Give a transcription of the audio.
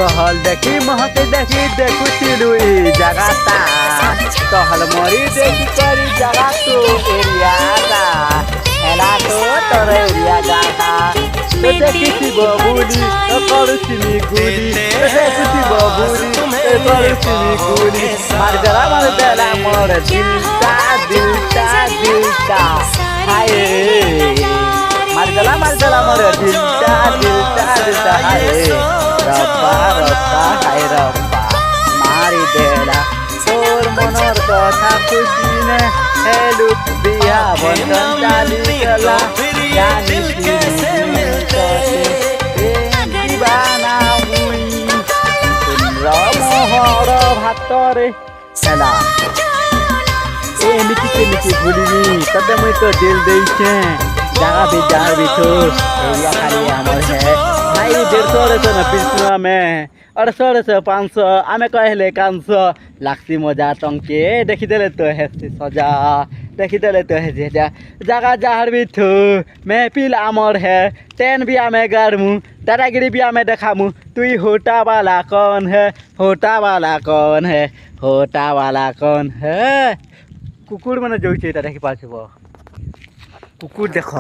कहल देखी महते देखी देखुतिलु ई जगता कहल मरी देखी करी जगा तो एरिया दा हेला तो तोर एरिया जाता तो देखी बबुली तो करुसिनी गुली देखी बबुली तो करुसिनी गुली मार जरा मोर दिलता दिलता दिलता हाय मार जला मोर दिलता दिलता दिलता हाय रब्बा रब्बा हाय रब्बा मारी देला तोर मनर कथा खुशिने हेलु बिहा बंधन चाली चला जानी मिलते दीवाना मुई रमहर भातरे हेला ए मिठी भूलिनी तबे मुई तो दिल देइछे जगह भी जार भी तो एरिया खाली हमर है भाई 150 न पिछुआ में 800 500 आमे कहले 500 लाक्सी मजा टंके देखि देले तो है सजा देखि देले तो है जगह जार भी थो मैं पिल आमर है टेन भी आमे गारमु दादागिरी भी आमे देखामु तुई होटा वाला कौन है होटा वाला कौन है होटा वाला कौन है कुकुर माने जोइछे এটা দেখি পাছিব कुकुर देख